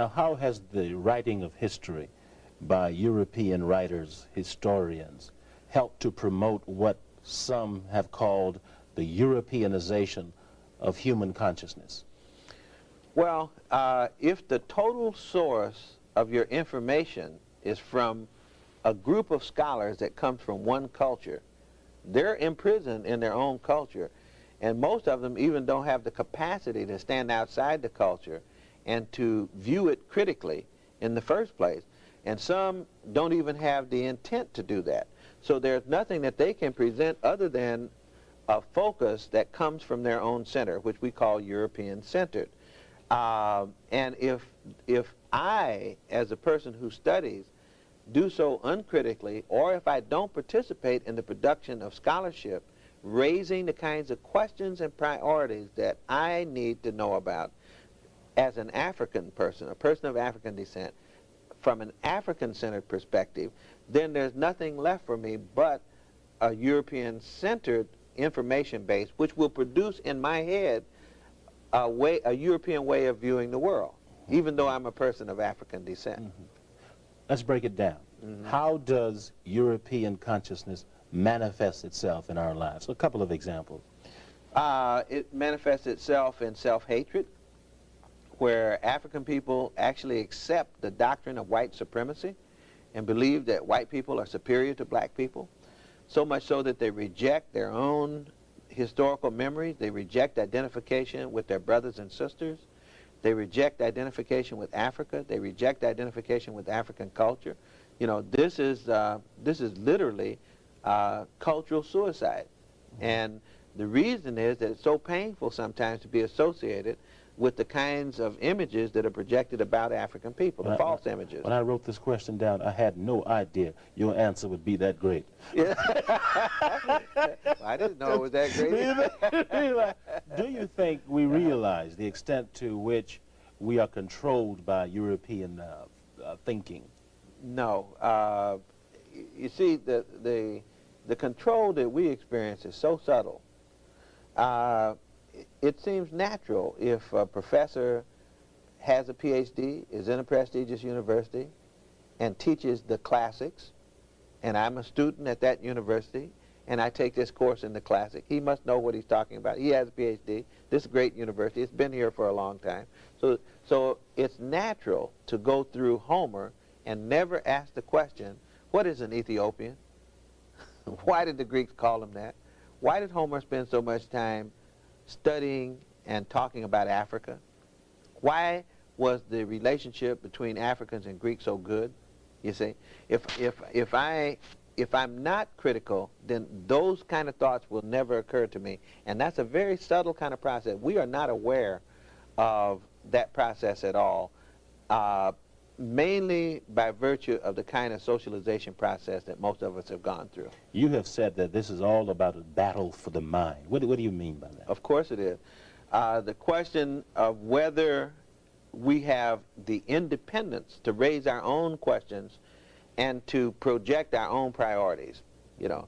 Now, how has the writing of history by European writers, historians, helped to promote what some have called the Europeanization of human consciousness? Well, if the total source of your information is from a group of scholars that comes from one culture, they're imprisoned in their own culture, and most of them even don't have the capacity to stand outside the culture and to view it critically in the first place. And some don't even have the intent to do that. So there's nothing that they can present other than a focus that comes from their own center, which we call European-centered. And if I, as a person who studies, do so uncritically, or if I don't participate in the production of scholarship, raising the kinds of questions and priorities that I need to know about as an African person, a person of African descent, from an African-centered perspective, then there's nothing left for me but a European-centered information base, which will produce in my head a European way of viewing the world, even though I'm a person of African descent. Mm-hmm. Let's break it down. Mm-hmm. How does European consciousness manifest itself in our lives? A couple of examples. It manifests itself in self-hatred, where African people actually accept the doctrine of white supremacy and believe that white people are superior to black people, so much so that they reject their own historical memories, they reject identification with their brothers and sisters, they reject identification with Africa, they reject identification with African culture. You know, this is literally cultural suicide. And the reason is that it's so painful sometimes to be associated with the kinds of images that are projected about African people, the false images. When I wrote this question down, I had no idea your answer would be that great. Yeah. I didn't know it was that great. Do you think we realize the extent to which we are controlled by European thinking? No. You see, the control that we experience is so subtle. It seems natural if a professor has a PhD, is in a prestigious university, and teaches the classics, and I'm a student at that university, and I take this course in the classic. He must know what he's talking about. He has a PhD. This is a great university. It's been here for a long time. So it's natural to go through Homer and never ask the question, what is an Ethiopian? Why did the Greeks call him that? Why did Homer spend so much time studying and talking about Africa? Why was the relationship between Africans and Greeks so good? You see, if I'm not critical, then those kind of thoughts will never occur to me, and that's a very subtle kind of process. We are not aware of that process at all, mainly by virtue of the kind of socialization process that most of us have gone through. You have said that this is all about a battle for the mind. What do you mean by that? Of course it is. The question of whether we have the independence to raise our own questions and to project our own priorities. You know,